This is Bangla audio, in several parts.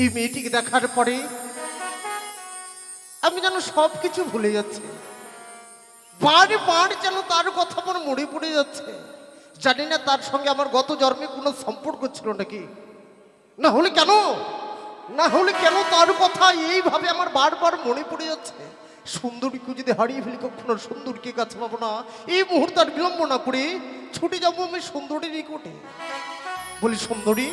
এই মেয়েটিকে দেখার পরে আমি যেন সব কিছু ভুলে যাচ্ছি। বারবার যেন তার কথা আমার মনে পড়ে যাচ্ছে। জানি না তার সঙ্গে আমার গত জন্মে কোনো সম্পর্ক ছিল নাকি, না হলে কেন, না হলে কেন তার কথা এইভাবে আমার বারবার মনে পড়ে যাচ্ছে। সুন্দরীকে যদি হারিয়ে ফেলি, কখনো সুন্দরীকে কাছে পাবো না। এই মুহূর্তে আর বিলম্ব না করে ছুটে যাবো আমি সুন্দরীর নিকটে। বলি, সুন্দরী।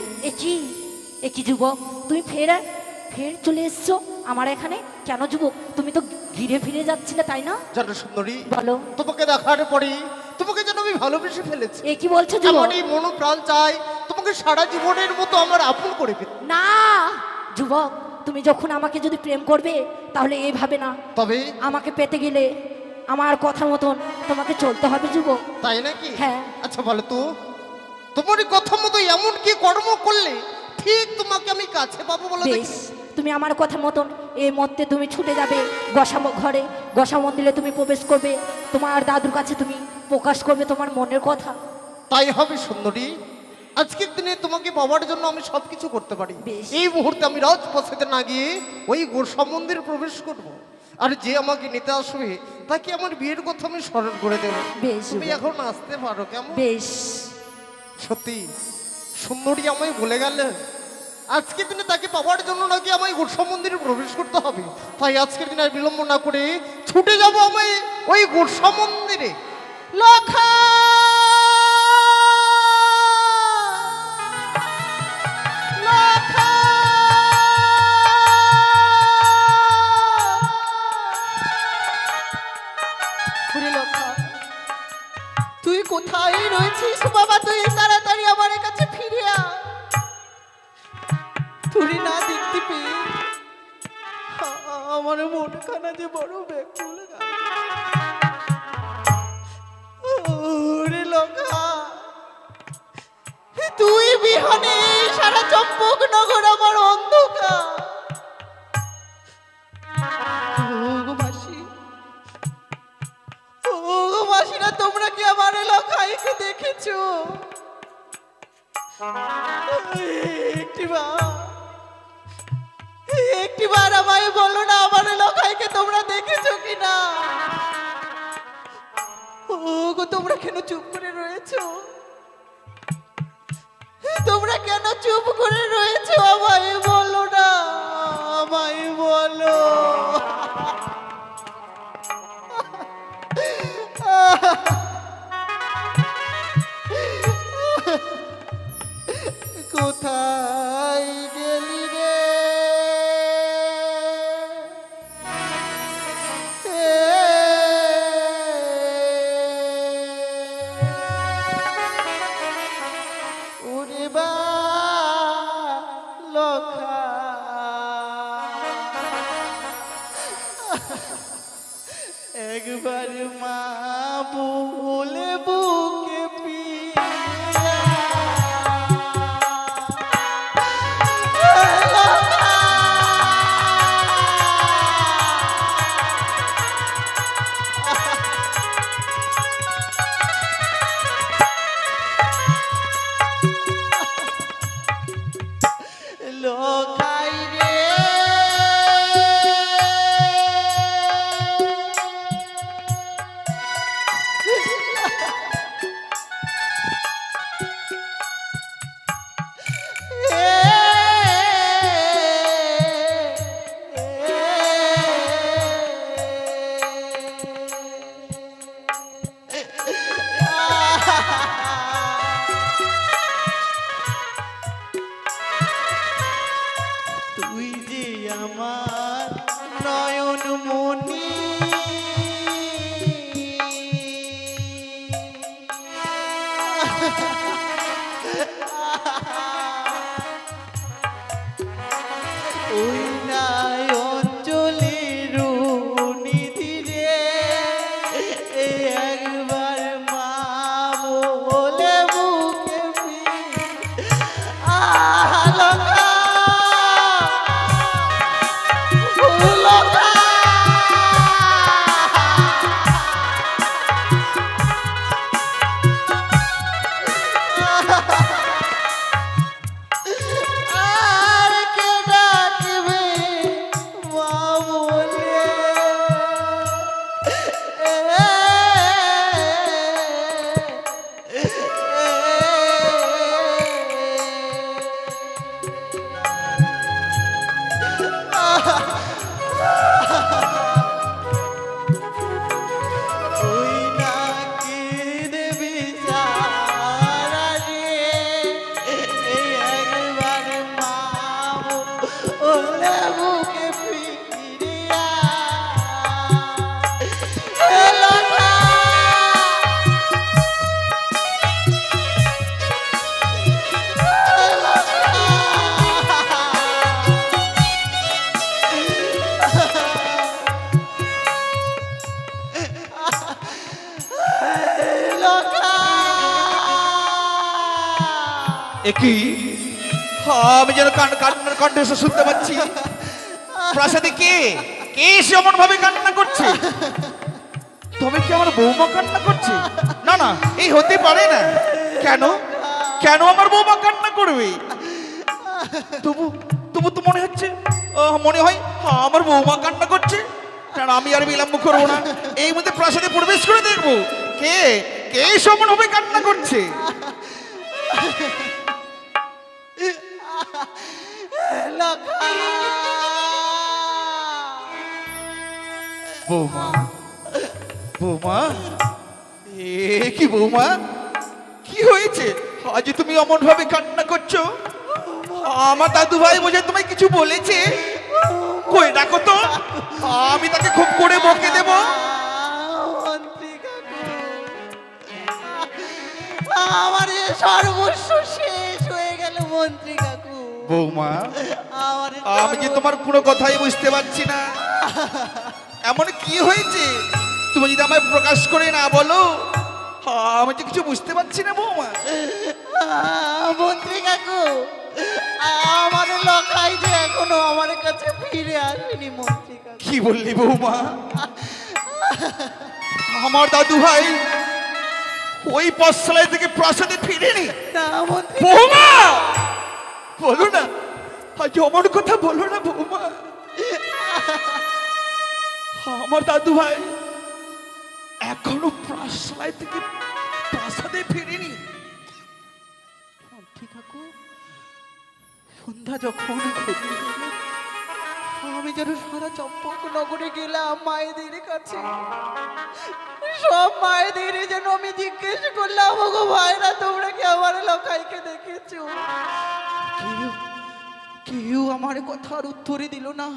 একই যুবক, তুমি ফের চলে এসছো আমার এখানে কেন? যুবক, তুমি তো ঘিরে ফিরে যাচ্ছিলে, তাই না? জানো সুন্দরী, বলো। তোমাকে দেখার পরে তোমাকে যেন আমি ভালোবেসে ফেলেছি। এ কি বলছো যুবক? আমার এই মন প্রাণ চাই তোমাকে সারা জীবনের মতো আমার আপন করে ফেলতে। না যুবক, তুমি যখন আমাকে যদি প্রেম করবে তাহলে এইভাবে না, তবে আমাকে পেতে গেলে আমার কথা মতন তোমাকে চলতে হবে যুবক। তাই নাকি? হ্যাঁ। আচ্ছা বলো তো, তোমার কথা মতো এমন কি কর্ম করলে ঠিক তোমাকে আমি কাছে পাবো বলো বেশ, দেখি? তুমি আমার কথা মতন এই মধ্যে তুমি ছুটে যাবে ঘরে, গোসা মন্দিরে তুমি প্রবেশ করবে, তোমার দাদুর কাছে তুমি প্রকাশ করবে তোমার মনের কথা। তাই হবে সুন্দরী। আজকের দিনে তোমাকে পাওয়ার জন্য আমি সবকিছু করতে পারি। বেশ। এই মুহূর্তে আমি রাজপ্রাসাদে না গিয়ে ওই গোসা মন্দিরে প্রবেশ করব, আর যে আমাকে নিতে আসবে তাকে আমার বিয়ের কথা আমি স্মরণ করে দেবো। বেশ তুমি যুবক। এখন আসতে পারো কেমন? বেশ। সত্যি সুন্দরী আমায় বলে গেলেন আজকের দিনে তাকে পাওয়ার জন্য নাকি আমায় গোসা মন্দিরে প্রবেশ করতে হবে। তাই আজকের দিনে আর বিলম্ব না করে ছুটে যাব আমায় ওই গোসা মন্দিরে। লখা লখা ওরে লক্ষা, তুই কোথায় রয়েছিস বাবা? তুই তাড়াতাড়ি আমার কাছে ফিরে আয়। তুই না দেখতে পেয়ে আমার মনখানা যে বড় ব্যাকুল। ওরে লক্ষা, তুই বিহনে সারা চম্পক নগর আমার অন্ধকার। মাসি, ও মাসিরা, তোমরা কি আমার লখাইকে দেখেছো? একটিবার আমায় বলো না, আমার লখাইকে তোমরা দেখেছো কিনা? ও গো, তোমরা কেন চুপ করে রয়েছো? তোমরা কেন চুপ করে রয়েছো? আমায় বলো না, আমায় বলো। কোথায় গেলি রে? ওরে বা লখা, একই আমি যেন কান্নার কণ্ঠস্বর শুনতে পাচ্ছি। প্রাসাদে কে কে এমন ভাবে কান্না করছে? তবে কি আমার বৌমা কান্না করছে? না না, এই হতে পারে না। কেন কেন আমার বৌমা কান্না করবে? তবু তবু তো মনে হচ্ছে, মনে হয় আমার বৌমা কান্না করছে। কারণ আমি আর বিলম্ব করবো না, এই মধ্যে প্রাসাদে প্রবেশ করে দেখবো কে কে সমান ভাবে কান্না করছে। বৌমা বৌমা, এ কি বৌমা, কি হয়েছে আজ তুমি অমন ভাবে কান্না করছো? আমার দাদু ভাই বোঝে তোমায় কিছু বলেছে? কই ডাকো তো, আমি তাকে খুব করে বকে দেব। মন্ত্রী কাকু, আমার এ সর্বস্ব শেষ হয়ে গেল মন্ত্রী কাকু। বৌমা, আমার আমি যে তোমার কোনো কথাই বুঝতে পারছি না। এমন কি হয়েছে তুমি যদি আমায় প্রকাশ করে না বলো, আমি যে কিছু বুঝতে পারছি না বৌমা। মন্ত্রী কাকু, আমার লখাই যে এখনো আমার কাছে ফিরে আসেনি মন্ত্রী কাকু। কি বললি বৌমা? আমার দাদু ভাই ওই পথশালায় থেকে প্রাসাদে ফিরেনি? না মন্ত্রী বৌমা বলো না, আজ অমর কথা বলো না বৌমা। আমার দাদু ভাই এখনো প্রাসাদ থেকে প্রাসাদে ফিরেনি? মন্ত্রী কাকু, সন্ধ্যা যখন ঘুরিয়ে গেল, আমি যেন সারা চম্পক নগরে গেলাম মায়েদের কাছে। সব মায়েদের যেন আমি জিজ্ঞেস করলাম, ওগো ভাইরা তোমরা কি আমার লখাইকে দেখেছো? কেউ কেউ আমার কথার উত্তরই দিল না।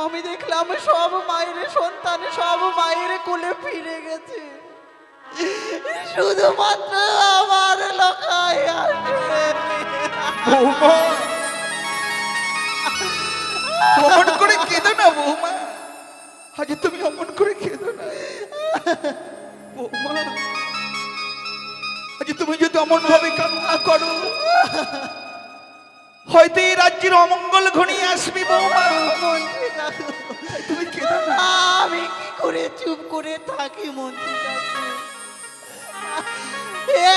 আমি দেখলাম সব মায়ের সন্তান সব মায়ের কোলে ফিরে গেছে, শুধুমাত্র আমার লখাই আসেনি। বৌমা অমন করে কেঁদো না বৌমা, আজ তুমি অমন করে কেঁদো না বৌমা। আজ তুমি যদি অমন ভাবে কান্না করো, হয়তো এই রাজ্যের অমঙ্গল ঘনিয়ে আসবি বৌমা। মন্ত্রী কাকু, তুমি কেঁদো না। আমি কি করে চুপ করে থাকি মন্ত্রী কাকু?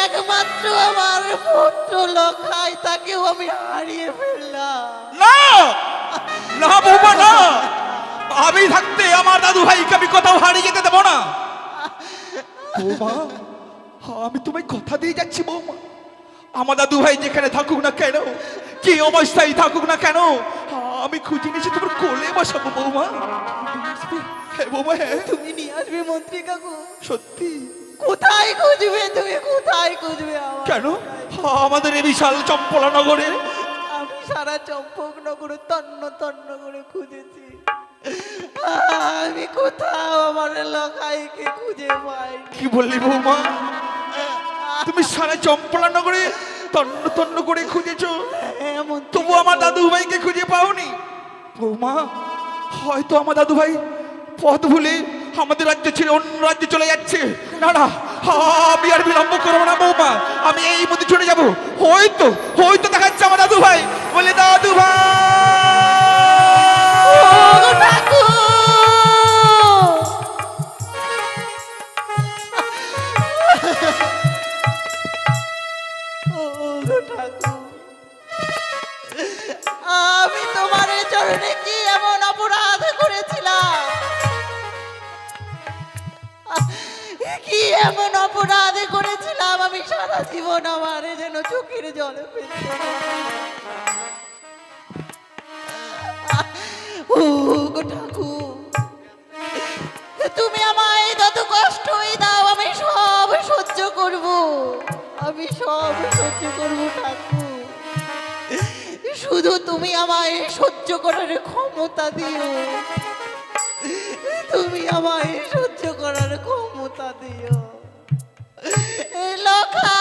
একমাত্র আমার পুত্র লখাই, তাকেও আমি হারিয়ে ফেললাম। না না বৌমা না, আমি থাকতে আমার দাদু ভাইকে আমি কোথাও হারিয়ে যেতে দেবো না বৌমা। আমি তোমায় কথা দিয়ে যাচ্ছি বৌমা, আমার দাদু ভাই যেখানে থাকুক না কেন, যে অবস্থায় থাকুক না কেন, আমি খুঁজে নিয়েছি তোমার কোলে বসাবো বৌমা। হ্যাঁ বৌমা, হ্যাঁ তুমি নিয়ে আসবে মন্ত্রী কাকু? সত্যি? কোথায় খুঁজবে তুমি, কোথায় খুঁজবে আমার? কেন আমাদের এই বিশাল চম্পলা নগরে? আমি সারা চম্পক নগরে তন্ন তন্ন করে খুঁজেছি, আমি কোথাও আমার লখাইকে খুঁজে পাই। কি বললি বৌমা, তুমি সারা চম্পলা নগরে তন্ন তন্ন করে খুঁজেছো, তবু আমার দাদু ভাইকে খুঁজে পাওনি? বৌমা, হয়তো আমার দাদু ভাই পথ ভুলে আমাদের রাজ্য ছেড়ে অন্য রাজ্যে চলে যাচ্ছে। না না, আমি আর বিলম্ব করবো না বৌমা, আমি এই মধ্যে চলে যাবো। হয়তো হয়তো দেখা যাচ্ছে আমার দাদু ভাই বলে, দাদু ভাই আমি তোমার চরণে কি এমন অপরাধ করেছিলাম, কি এমন অপরাধ করেছিলাম, আমি সারা জীবন আমার যেন চোখের জলে ফেলতে। ও গো ঠাকুর, তুমি আমায় যত কষ্টই দাও আমি সব সহ্য করব, আমি সব সহ্য করব ঠাকুর, শুধু তুমি আমায় সহ্য করার ক্ষমতা দিও, তুমি আমায় সহ্য করার ক্ষমতা দিও। লখা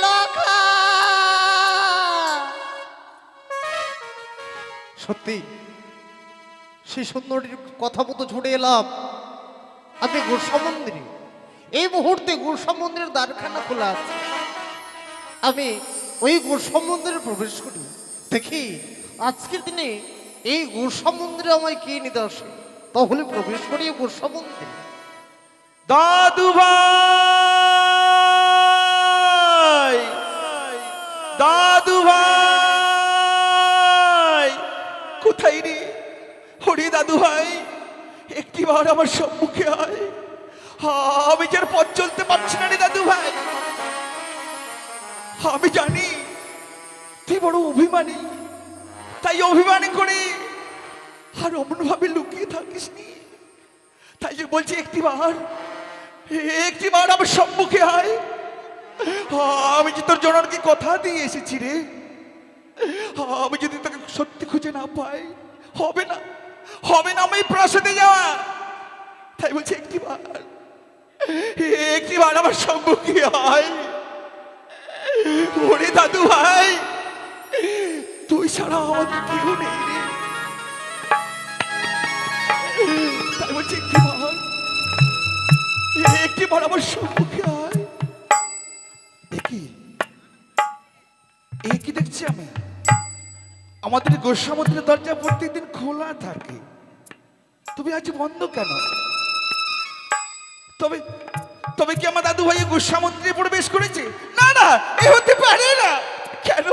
লখা, সত্যি সেই সুন্দরীর কথা মতো ছুটে এলাম। আপনি গোস্বা মন্দিরে এই মুহূর্তে গোসা মন্দিরের দ্বারখানা খোলা আছে। আমি ওই গোসা মন্দিরে প্রবেশ করি, দেখি আজকের দিনে এই গোসা মন্দিরে আমায় কি নিদর্শন। তাহলে প্রবেশ করি এই গোসা মন্দিরে। দাদু ভাই, দাদু ভাই, কোথায় রে? হরি দাদু ভাই, একটিবার আমার সম্মুখে আয়। আমি যার পথ চলতে পারছি না রে দাদু ভাই। আমি জানি তুই বড় অভিমানী, তাই অভিমানী করে আর অমন ভাবে লুকিয়ে থাকিস নি। তাই যে বলছি একটিবার আমার সম্মুখে আয়। আমি যে তোর জননকে কথা দিয়ে এসেছি রে, আমি যদি তোকে সত্যি খুঁজে না পাই, হবে না আমি প্রাসাদে যাওয়া। তাই বলছি একটিবার আমার সম্মুখে আয়। ওরে দাদু ভাই, তুই ছাড়া আমাদের কেউ নেই রে। তাই বলছি একটিবার আমার সম্মুখে আয়। কি দেখছি আমি? আমাদের গোসা মন্দিরের দরজা প্রত্যেকদিন খোলা থাকে, তুমি আজ বন্ধ কেন? তবে কি আমার দাদু ভাই গোসা মন্দিরে প্রবেশ করেছে? না না, এ হতে পারে না। কেন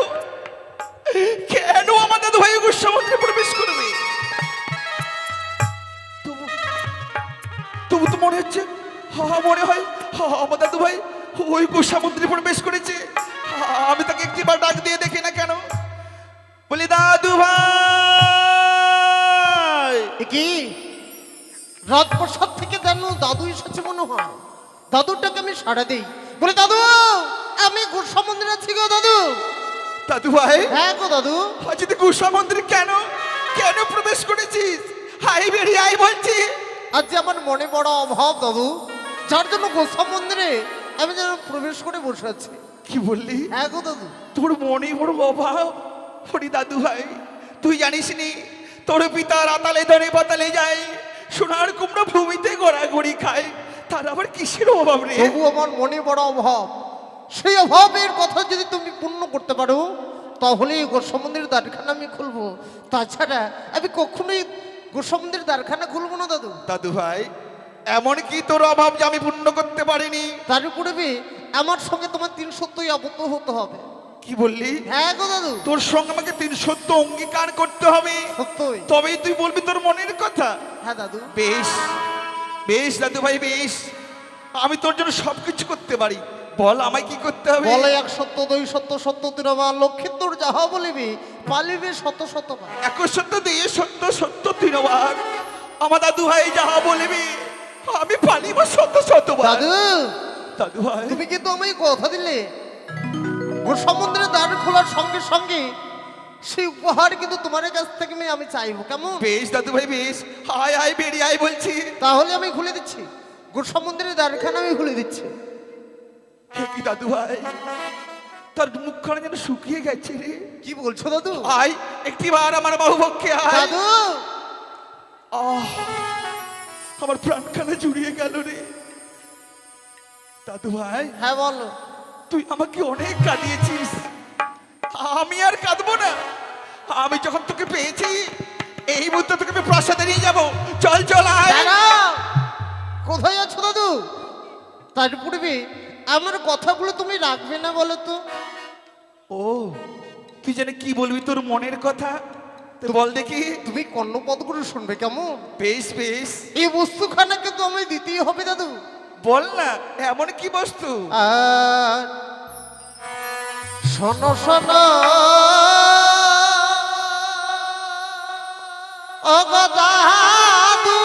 আমার দাদু ভাই গোসা মন্দিরে প্রবেশ করবে? তবু তো মনে হচ্ছে, মনে হয় আমার দাদু ভাই ওই গোসা মন্দিরে প্রবেশ করেছে। আমি তাকে একটিবার ডাক দিয়ে দেখি না কেন? বলি দাদু ভাই। কি রাজপ্রসাদ থেকে যেন দাদু এসেছে মনে হয়। দাদুটাকে আমি সাড়া দিই, বলি দাদু আমি গোসা মন্দিরে আছি গো দাদু। দাদু ভাই, হ্যাঁ গো দাদু। আজ তুই গোসা মন্দিরে কেন প্রবেশ করেছিস? হাই বেরিয়ে আই বলছি। আজ যে আমার মনে বড় অভাব দাদু, যার জন্য গোসা মন্দিরে আমি যেন প্রবেশ করে বসে আছি। কি বললি? হ্যাঁ গো দাদু। তোর মনে বড় অভাব? হরি দাদু ভাই, তুই জানিস নি তোর পিতা রাতালে ধরে পাতালে যায়, সোনার কুমড়ো ভূমিতে গড়াগড়ি খায়, তার আবার কিসের অভাব রে? তবু আমার মনে বড় অভাব। সেই অভাবের কথা যদি তুমি পূর্ণ করতে পারো, তাহলে গোসা মন্দিরের দ্বারখানা আমি খুলবো। তাছাড়া আমি কখনোই গোসা মন্দিরের দ্বারখানা খুলবো না দাদু। দাদু ভাই, এমন কি তোর অভাব যে আমি পূর্ণ করতে পারিনি? তার উপরে আমার সঙ্গে তোমার 3 সত্যই আবদ্ধ হতে হবে। কি বললি? হ্যাঁ গো দাদু। তোর সঙ্গে আমাকে 3 সত্য অঙ্গীকার করতে হবে, সত্যই। তবেই তুই বলবি তোর মনের কথা। হ্যাঁ দাদু। বেশ দাদু ভাই, বেশ, আমি তোর জন্য সবকিছু করতে পারি। বল আমায় কি করতে হবে? বলে 1 সত্য 2 সত্য 73 লক্ষ্মীর তোর যাহা বলিবি পালিবে 100 বার। 1 সত্য 2 সত্য 73 বার। আমার দাদু ভাই যাহা বলিবি আমি পালিব 100 বার। দাদু ভাই, তুমি কিন্তু আমায় কথা দিলে গোসা মন্দিরের দ্বার খোলার সঙ্গে সঙ্গে সেই উপহার কিন্তু তোমার কাছ থেকে আমি চাইবো, কেমন? বেশ দাদু ভাই, বেশ, আয় বেরিয়ে আয় বলছি। তাহলে আমি খুলে দিচ্ছি গোসা মন্দিরের দ্বারখানা, আমি খুলে দিচ্ছি। কি দাদু ভাই, তার মুখখানা যেন শুকিয়ে গেছে রে। কি বলছো দাদু? আয় একটিবার আমার বাহুপক্ষে আয়। দাদু আমার প্রাণখানা জুড়িয়ে গেল রে। দাদু ভাই, হ্যাঁ বলো। তুই আমাকে অনেক কাঁদিয়েছিস, আমি আর কাঁদবো না। আমি যখন তোকে পেয়েছি, এই মুহূর্তে তোকে আমি প্রাসাদে নিয়ে যাবো। চল আয়। কোথায় আছো দাদু? তার পূর্বে আমার কথাগুলো তুমি রাখবে না বলো তো? ও, তুই জানি কি বলবি তোর মনের কথা, তো বল দেখি। তুমি কর্ণপদগুলো শুনবে, কেমন? বেশ, এই বস্তুখানা কিন্তু আমি দিতেই হবে দাদু। বল না, এমন কি বস্তু? আর শোনো শোনো ও গো দাদু,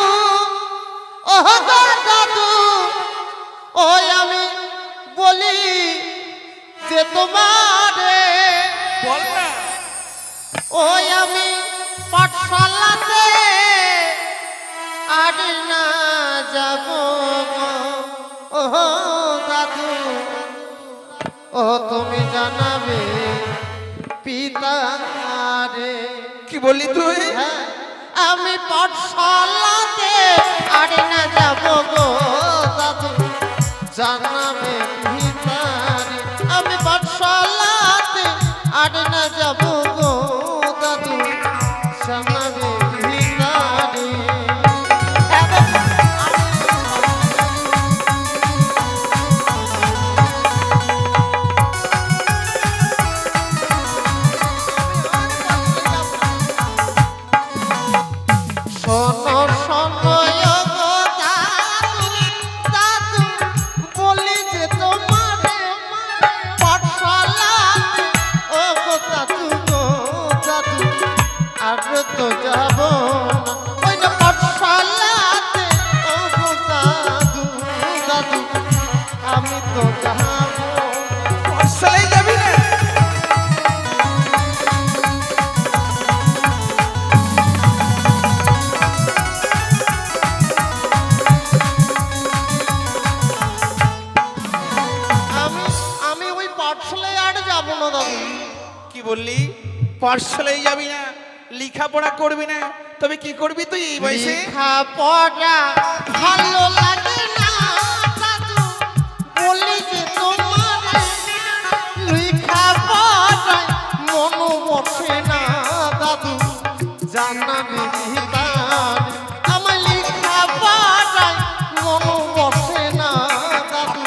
ও গো দাদু, ওই আমি বলি যে তোমারে, বল না। ওই আমি পাঠশালাতে আর না যাব ও দাদু, ও তুমি জানাবে পিতারে। কি বললি তুই? হ্যাঁ, আমি পাঠশালাতে আর না যাব গো দাদু, জানাবে ভিতারে আমি পাঠশালাতে আর না যাব গো দাদু জানাবে ভিতারে শোনো শোনো গো দাদু দাদু বলি যে তোমারে পাঠশালাতে ও গো দাদু আর তো যাব না ওই না পাঠশালাতে ও গো দাদু আমি তো যাব পাঠশালায় যাবি না? আমি আমি ওই পাঠশালায় আর যাব না দাদু কি বললি? পাঠশালায় যাবি না, লেখাপড়া করবি না, তবে কি করবি তুই এই বয়সে? লেখাপড়া ভালো লাগে না দাদু বলি যে তোমার লেখাপড়ায় মন বসে না দাদু জানাবি ভিতার আমার লেখাপড়ায় মন বসে না দাদু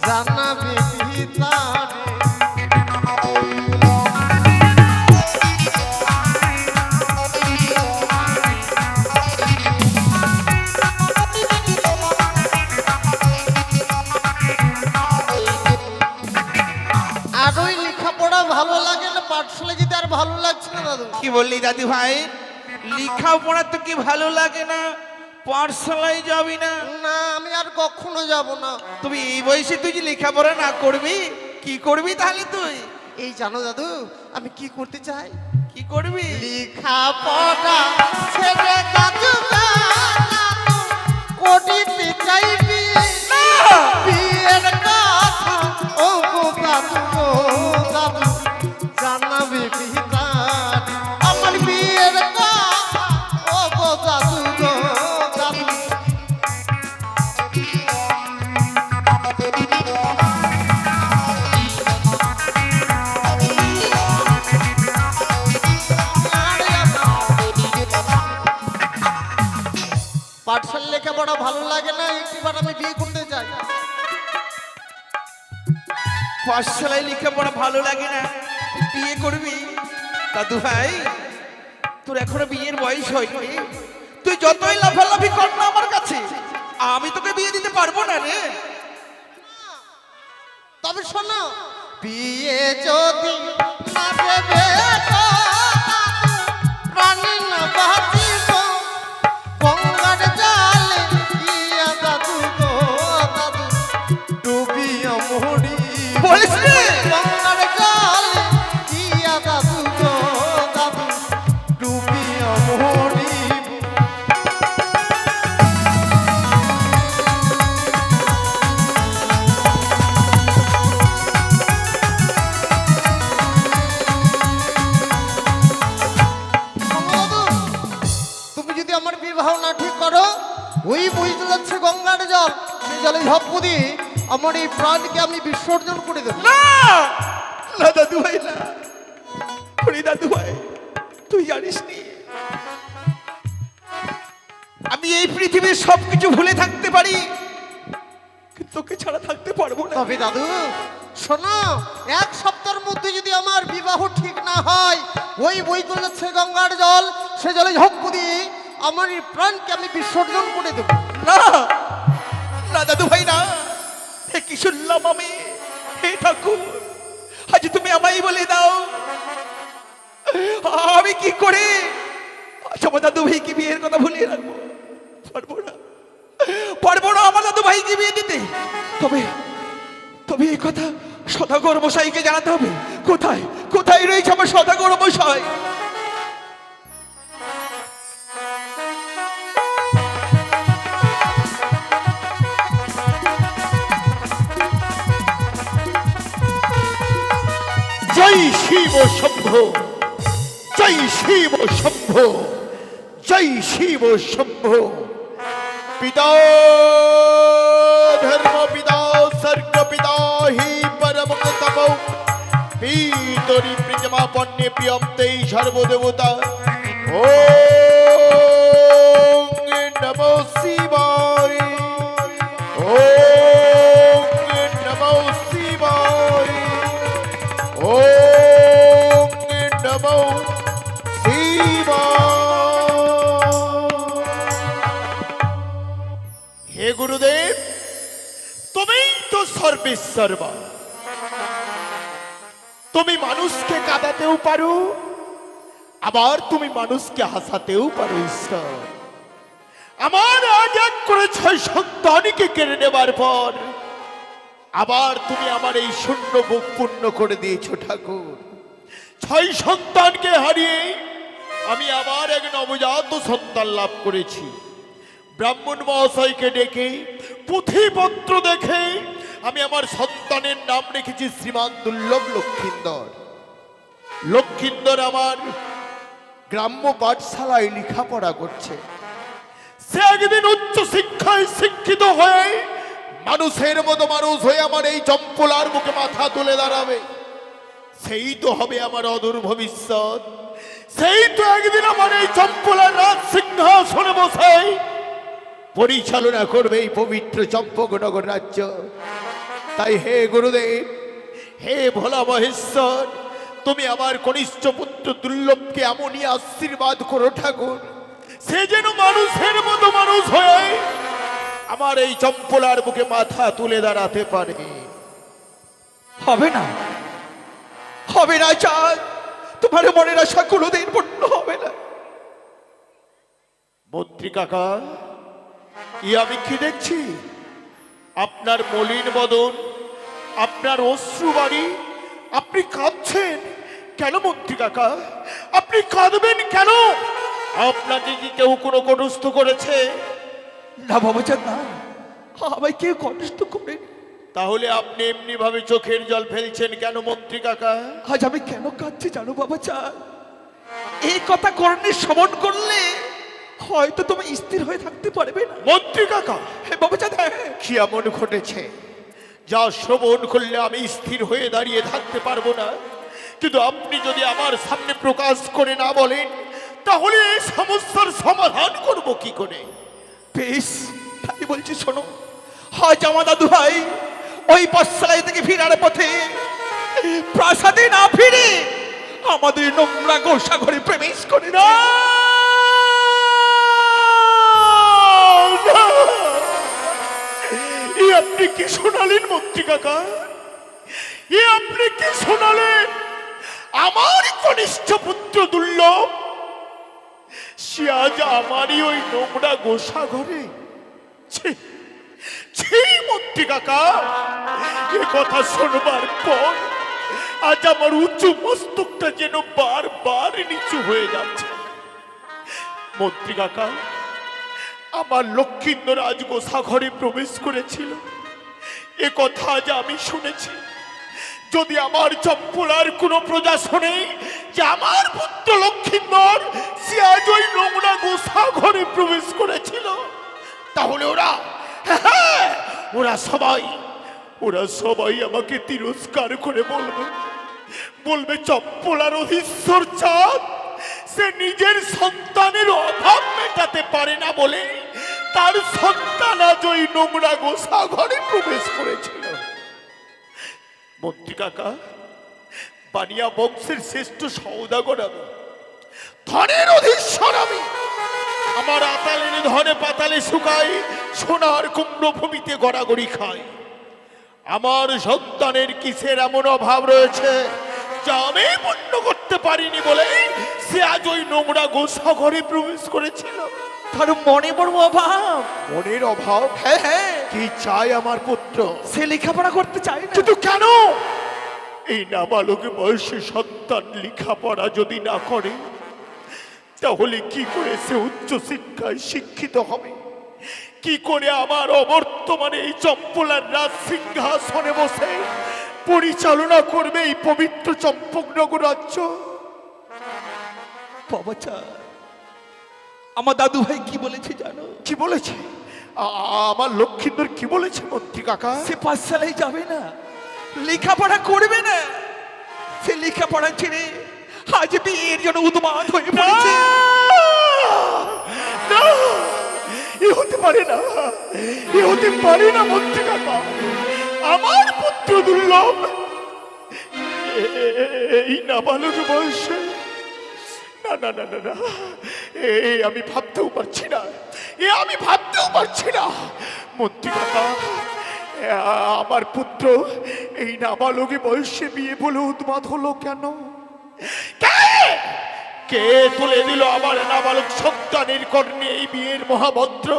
জানাবি ভিতার আর ওই লেখাপড়া ভালো লাগে না পাঠশালা যেতে আর ভালো লাগছে না দাদু কি বললি দাদু ভাই? লেখাপড়া তো কি ভালো লাগে না, পাঠশালায় যাবি না? না আমি আর কখনো যাব না তুমি এই বয়সে তুই যে লেখাপড়া না করবি, কি করবি তাহলে তুই? এই জানো দাদু আমি কি করতে চাই কি করবি? লেখাপড়া ছেড়ে দাদু করিতে চাইবি বিয়ের কথা ও গো দাদু জানাবি ভিতার আমার বিয়ের কথা ও গো দাদু পাঠশালা লেখাপড়া ভালো লাগে না একটিবার আমি বিয়ে করতে চাই পাঠশালায় লেখাপড়া ভালো লাগে না, বিয়ে করবি? দাদু ভাই তোর এখনো বিয়ের বয়স হয়নি, তুই যতই লাফালাফি কর না আমার কাছে, আমি তোকে বিয়ে দিতে পারবো না রে। তবে শোনো বিয়ে যদি না দেবে তো প্রাণী না বাঁচিব গঙ্গার জালে ইয়া দাদু গো দাদু ডুবিয়া মরি বলিস রে? গঙ্গার জালে ইয়া দাদু গো দাদু ডুবিয়া মরি তুমি যদি আমার বিবাহ না ঠিক করো ওই বইতে যাচ্ছে গঙ্গার জল সেই জলে ঝপ্প দিয়ে আমার এই প্রাণকে আমি বিসর্জন করে দেবো না না দাদু ভাই না, ওরে দাদু ভাই তুই জানিস নি আমি এই পৃথিবীর সবকিছু ভুলে থাকতে পারি, কিন্তু তোকে ছাড়া থাকতে পারবো না। তবে দাদু শোনো এক সপ্তাহের মধ্যে যদি আমার বিবাহ ঠিক না হয় ওই বইতে যাচ্ছে গঙ্গার জল সে জলে ঝপ্প দিয়ে আমার এই প্রাণকে আমি বিসর্জন করে দেবো না না দাদু ভাই না, হে কি শুনলাম আমি, হে ঠাকুর আজ তুমি আমায় বলে দাও আমি কি করে আজ আমার দাদু ভাইকে বিয়ের কথা ভুলিয়ে রাখবো? পারবো না আমার দাদু ভাইকে বিয়ে দিতে। তবে তবে এই কথা সদাগর মশাইকে জানাতে হবে। কোথায় কোথায় রয়েছে আমার সদাগর মশাই? জয় শিব শম্ভ, জয় শিব শম্ভ, জয় শিব শম্ভ। পিতা ধর্ম পিতা লাবণ্যে প্রিয়ন্তেই সর্বদেবতা। ও নমো শিবায়, ও নমো শিবায়, ও নমো শিবায়। হে গুরুদেব, তুমিই তো সর্বেশ্বর্বা। তুমি মানুষকে কাঁদাতেও পারো, আবার তুমি মানুষকে হাসাতেও পারো ঈশ্বর। আমার আজ এক করে 6 সন্তানকে কেড়ে নেবার পর আবার তুমি আমার এই শূন্য বুক পূর্ণ করে দিয়েছো ঠাকুর। 6 সন্তানকে হারিয়ে আমি আবার এক নবজাত সন্তান লাভ করেছি। ব্রাহ্মণ মহাশয়কে ডেকে পুঁথিপত্র দেখে আমি আমার সন্তানের নাম রেখেছি শ্রীমান দুর্লভ লক্ষিন্দর। লক্ষিন্দর আমার গ্রাম্য পাঠশালায় লেখাপড়া করছে। সে একদিন উচ্চ শিক্ষায় শিক্ষিত হয়ে মানুষের মতো মানুষ হয়ে আমার এই চম্পলার মুখে মাথা তুলে দাঁড়াবে। সেই তো হবে আমার অদূর ভবিষ্যৎ। সেই তো একদিন আমার এই চম্পলার রাজ সিংহাসনে বসে পরিচালনা করবে এই পবিত্র চম্পকনগর রাজ্য। তাই হে গুরুদেব, হে ভোলা মহেশ্বর, তুমি আমার কনিষ্ঠ পুত্র দুর্লভকে এমনই আশীর্বাদ করো ঠাকুর, সে যেন মানুষের মতো মানুষ হয়ে আমার এই চম্পলার বুকে মাথা তুলে দাঁড়াতে পারে। হবে না, হবে না চাঁদ, তোমার মনের আশা কোনোদিন পূর্ণ হবে না। মন্ত্রী কাকা, ই আমি কি দেখছি? আপনার মলিন বদন, আপনার অশ্রু বাড়ি, আপনি কাঁদছেন কেন মন্ত্রী কাকা? আপনি কাঁদবেন কেন? আপনাকে কি কেউ কোনো কটস্থ করেছে? না বাবাচাঁদ, না, আমায় কেউ কষ্ট করে। তাহলে আপনি এমনি ভাবে চোখের জল ফেলছেন কেন মন্ত্রী কাকা? আজ আমি কেন কাঁদছি জানো বাবাচাঁদ? এই কথা কর্ণে শ্রবণ করলে হয়তো তুমি স্থির হয়ে থাকতে পারবে না। মন্ত্রী কাকা, হে বাবাচাঁদ, হ্যাঁ, কি এমন ঘটেছে যা শ্রবণ করলে আমি স্থির হয়ে দাঁড়িয়ে থাকতে পারবো না? কিন্তু আপনি যদি আমার সামনে প্রকাশ করে না বলেন, তাহলে এই সমস্যার সমাধান করব কি করে? বেশ, তাই বলছি শোনো। আজ আমার দাদু ভাই ওই পাঠশালায় থেকে ফিরার পথে প্রাসাদে না ফিরে আমাদের নোংরা গোসা ঘরে প্রবেশ করে। না, না! এ আপনি কি শোনালেন মন্ত্রী কাকা? এ আপনি কি শোনালেন? আমার কনিষ্ঠ পুত্র দুর্লভ সে আজ আমারই ওই নোংরা গোসা ঘরে। ছি, ছি মন্ত্রী কাকা, এ কথা শোনবার পর আজ আমার উঁচু মস্তকটা যেন বারবার নিচু হয়ে যাচ্ছে। মন্ত্রী কাকা, আমার লক্ষিন্দর আজ গোসা ঘরে প্রবেশ করেছিল, এ কথা আজ আমি শুনেছি। যদি আমার চম্পলার কোনো প্রজা শোনে যে আমার পুত্র লক্ষিন্দর সে আজ ওই নোংরা গোসা ঘরে প্রবেশ করেছিল, তাহলে ওরা সবাই আমাকে তিরস্কার করে বলবে চম্পলার অধীশ্বর চাঁদ সে নিজের সন্তানের অভাব মেটাতে পারে না বলে তার সন্তান আজ ওই নোংরা গোসা ঘরে প্রবেশ করেছিল। মন্ত্রী কাকা, বানিয়া বংশের শ্রেষ্ঠ সওদাগর আমি, ধনের অধীশ্বর আমি। আমার আতালের ধনে পাতালে শুকাই, সোনার কুমড়ো ভূমিতে গড়াগড়ি খাই। আমার সন্তানের কিসের এমন অভাব রয়েছে যা আমি পূর্ণ করতে পারিনি বলে সে আজ ওই নোংরা গোসা ঘরে প্রবেশ করেছিল। তার মনে বড় অভাব। মনের অভাব? হ্যাঁ, হ্যাঁ, কি চায় আমার পুত্র? সে লেখাপড়া করতে চায় না। কিন্তু কেন? এই নাবালক বয়সে সন্তান লেখাপড়া যদি না করে, তাহলে কি করে সে উচ্চ শিক্ষায় শিক্ষিত হবে? কি করে আমার অবর্তমানে এই চম্পলার রাজ সিংহাসনে বসে পরিচালনা করবে এই পবিত্র চম্পকনগর রাজ্য? বাবাচাঁদ, আমার দাদু ভাই কি বলেছে জানো? কি বলেছে? আমার লক্ষিন্দর কি বলেছে মন্ত্রী কাকা? সে পাঠশালায় যাবে না, লেখাপড়া করবে না। সে লেখাপড়া ছেড়ে আজ বিয়ের জন্য উন্মাদ হয়ে পড়েছে। না, এ হতে পারে না, এ হতে পারে না মন্ত্রী কাকা। আমার পুত্র দুর্লভ এই নাবালক বয়সে, না না না না না, এ আমি ভাবতেও পারছি না, এ আমি ভাবতেও পারছি না মন্ত্রী কাকা। আমার পুত্র এই নাবালক বয়সে বিয়ে বলে উন্মাদ হলো কেন? কে তুলে দিল আমার নাবালক সন্তানের কর্ণে এই বিয়ের মহামন্ত্র?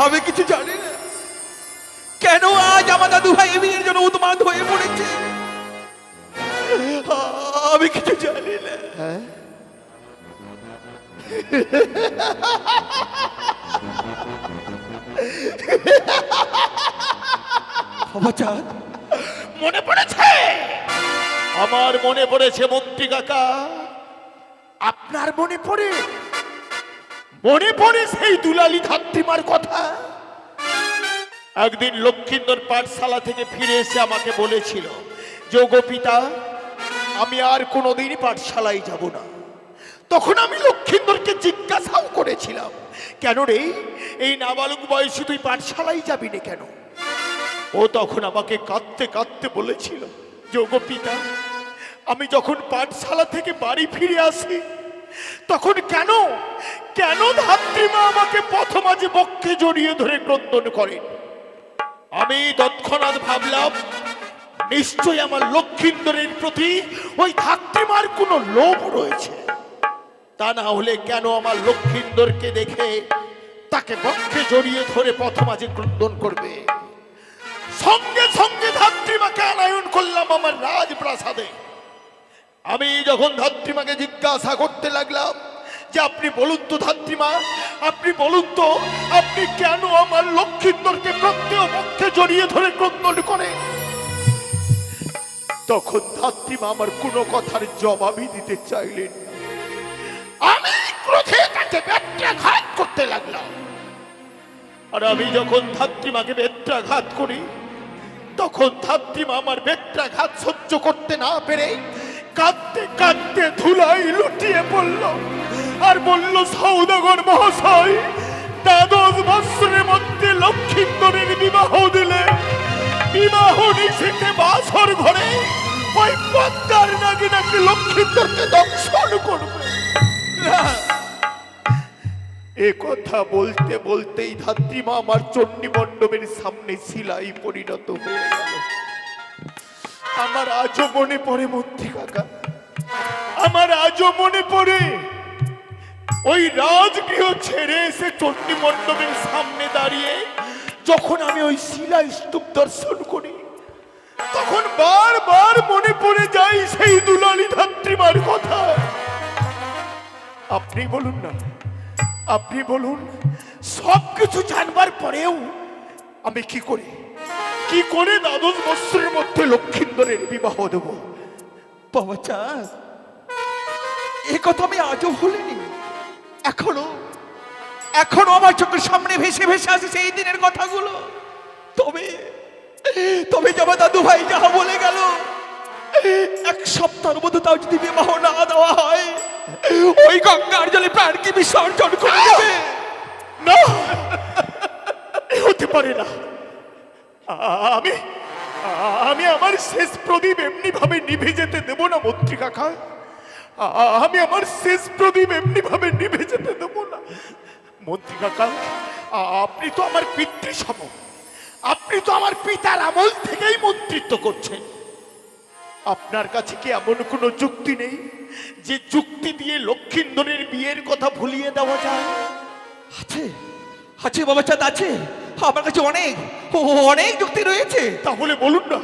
আমি কিছু জানি না কেন আজ আমার দাদু ভাই এই বিয়ের জন্য উন্মাদ হয়ে পড়েছে। আমি কিছু জানি না। মনে পড়েছে, আমার মনে পড়েছে মন্ত্রী কাকা। আপনার মনে পড়ে? মনে পড়ে সেই দুলালী ধাত্রীমার কথা। একদিন লক্ষ্মীন্দর পাঠশালা থেকে ফিরে এসে আমাকে বলেছিল, যোগো পিতা, আমি আর কোনোদিন পাঠশালায় যাব না। তখন আমি লক্ষ্মীন্দরকে জিজ্ঞাসাও করেছিলাম, কেন রে, এই নাবালক বয়সে তুই পাঠশালায় যাবি না কেন? ও তখন আমাকে কাঁদতে কাঁদতে বলেছিল, যোগো পিতা, আমি যখন পাঠশালা থেকে বাড়ি ফিরে আসি তখন কেন কেন ধাত্রীমা আমাকে পথমাঝে বক্ষে জড়িয়ে ধরে ক্রন্দন করেন। আমি তৎক্ষণাৎ ভাবলাম, নিশ্চয়ই আমার লক্ষ্মীন্দরের প্রতি ওই ধাত্রীমার কোনো লোভ রয়েছে। তা না হলে কেন আমার লক্ষ্মীন্দরকে দেখে তাকে বক্ষে জড়িয়ে ধরে পথমাঝে ক্রন্দন করবে? সঙ্গে সঙ্গে ধাত্রীমাকে আনায়ন করলাম আমার রাজপ্রাসাদে। আমি যখন ধাত্রীমাকে জিজ্ঞাসা করতে লাগলাম যে আপনি বলুন তো ধাত্রীমা, আপনি বলুন তো, আপনি কেন আমার লক্ষ্মীন্দরকে প্রত্যেক পক্ষে জড়িয়ে ধরে ক্রন্দন করে, তখন ধাত্রীমা আমার কোনো কথার জবাবই দিতে চাইলেন। আমি ক্রোধে তাকে বেত্রাঘাত করতে লাগলাম। আর আমি যখন ধাত্রীমাকে বেত্রাঘাত করি তখন ধাত্রীমা আমার বেত্রাঘাত সহ্য করতে না পেরে কাঁদতে কাঁদতে ধুলাই লুটিয়ে পড়ল আর বলল, সৌদাগর মহাশয়, 10 বৎসরের মধ্যে লক্ষ্মীন্দরের বিবাহ দিলে বিবাহ নিষেধে বাসর ঘরে ওই পদ্মার নাকি নাকি লক্ষ্মীন্দরকে দংশন করবে। এ কথা বলতে বলতেই ধাত্রীমা আমার চণ্ডী মণ্ডপের সামনে শিলাই পরিণত হয়ে গেল। আমার আজও মনে পড়ে মন্ত্রী কাকা, আমার আজও মনে পড়ে ওই রাজগৃহ ছেড়ে এসে চণ্ডী মণ্ডপের সামনে দাঁড়িয়ে যখন আমি ওই শিলা স্তূপ দর্শন করি তখন বারবার মনে পড়ে যায় সেই দুলালী ধাত্রীমার কথা। আপনি বলুন না, আপনি বলুন, সবকিছু জানবার পরেও আমি কি করে 12 বৎসরের মধ্যে লক্ষ্মীন্দরের বিবাহ দেব? বাবা চাঁদ, এ কথা আমি আজও ভুলিনি। এখনো এখনো আমার চোখের সামনে ভেসে ভেসে আসে সেই দিনের কথাগুলো। তবে তবে যে আমার দাদু ভাই যাহা বলে গেল, 1 সপ্তাহের মধ্যে তাও যদি বিবাহ না দেওয়া হয়, ওই গঙ্গার জলে প্রাণকে বিসর্জন করে দেবে। না, হতে পারে না। আমি আমি আমার শেষ প্রদীপ এমনি ভাবে নিভে যেতে দেব না মন্ত্রী কাকা। আমি আমার শেষ প্রদীপ এমনি ভাবে নিভে যেতে দেব না মন্ত্রী কাকা। আপনি তো আমার পিতৃসম, আপনি তো আমার পিতার আমল থেকেই মন্ত্রিত্ব করছেন। আপনার কাছে কি এমন কোনো যুক্তি নেই যে যুক্তি দিয়ে লক্ষ্মীন্দরের বিয়ের কথা ভুলিয়ে দেওয়া যায়? আছে আছে বাবা চাঁদ, আছে। আমার কাছে অনেক অনেক যুক্তি রয়েছে। তাহলে বলুন না,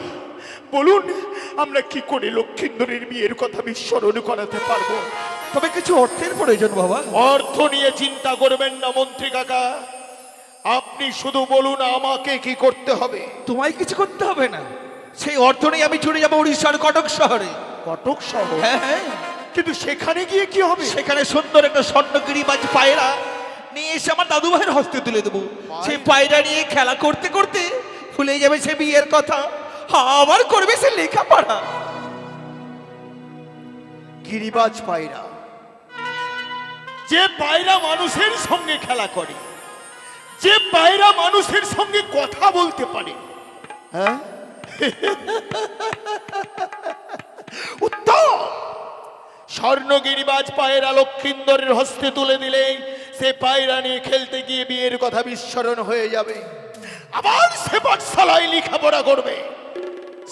বলুন, আমরা কি করে লক্ষ্মীন্দরের বিয়ের কথা বিস্মরণ করাতে পারবো? তবে কিছু অর্থের প্রয়োজন বাবা। অর্থ নিয়ে চিন্তা করবেন না মন্ত্রী কাকা, আপনি শুধু বলুন আমাকে কি করতে হবে। তোমায় কিছু করতে হবে না, সেই অর্থ নিয়ে আমি চলে যাবো উড়িষ্যার কটক শহরে। কটক শহর? হ্যাঁ হ্যাঁ, কিন্তু সেখানে গিয়ে কি হবে? সেখানে সুন্দর একটা স্বর্ণগিরি বাজ পায়রা নিয়ে এসে আমার দাদু ভাইয়ের হস্তে তুলে দেবো। সেই পায়রা নিয়ে খেলা করতে করতে ভুলে যাবে সে বিয়ের কথা, আবার করবে সে লেখাপড়া। গিরিবাজ পায়রা, যে পায়রা মানুষের সঙ্গে খেলা করে, যে পায়রা মানুষের সঙ্গে কথা বলতে পারে। হ্যাঁ, উত্তম। স্বর্ণগিরিবাজ পায়রা লক্ষিন্দরের হস্তে তুলে দিলেই সে পায়রা নিয়ে খেলতে গিয়ে বিয়ের কথা বিস্মরণ হয়ে যাবে। আবার সে পাঠশালায় লেখাপড়া করবে,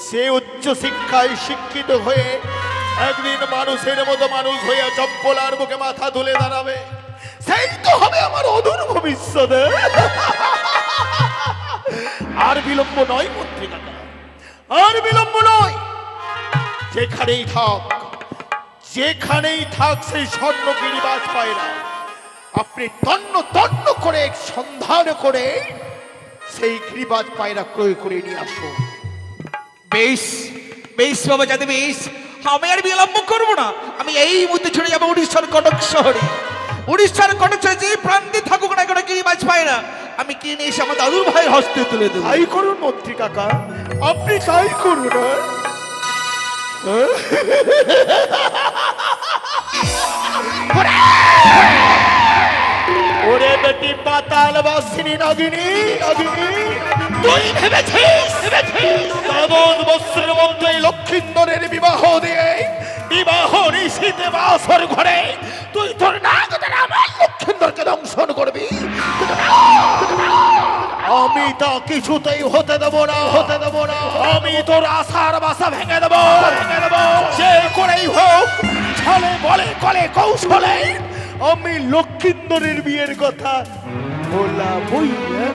সে উচ্চ শিক্ষায় শিক্ষিত হয়ে একদিন মানুষের মতো মানুষ হইয়া চপ্পলার বুকে মাথা তুলে দাঁড়াবে। সেই তো হবে আমার অদূর ভবিষ্যৎ। আর বিলম্ব নয় মন্ত্রী কাকা, আর বিলম্ব নয়। যেখানেই থাক, যেখানেই থাক সেই স্বর্ণগিরিবাজ পায়রা, আপনি তন্ন তন্ন করে সন্ধান করে সেই গিরিবাজ পায়রা ক্রয় করে নিয়ে আসুন। বেশ বেশ বাবা যাতে বেশ, আমি আর বিলম্ব করবো না। আমি এই মুহূর্তে ছুটে যাবো উড়িষ্যার কটক শহরে। উড়িষ্যার কটক শহরে যে প্রান্তে থাকুক না কোনো গিরিবাজ পায়রা, আমি কিনে এসে আমার দাদুর ভাইয়ের হস্তে তুলে দেবো। তাই করুন মন্ত্রী কাকা, আপনি তাই করুন। ওরে বেটি পাতাল বাসিনী নাগিনী, নাগিনী, তুই ভেবেছিস 7 বছরের মধ্যে লক্ষিন্দরের বিবাহ দিয়ে, বিবাহ নিশীতে বাসর ঘরে তুই তোর নাগদের আমার লক্ষিন্দরকে দংশন করবি? আমি তা কিছুতেই হতে দেব না, হতে দেব না। আমি তোর আশার বাসা ভেঙে দেব, ভেঙে দেব। যে করেই হোক, ছলে বলে কলে কৌশলে আমি লক্ষিন্দরের বিয়ের কথা বলা বই।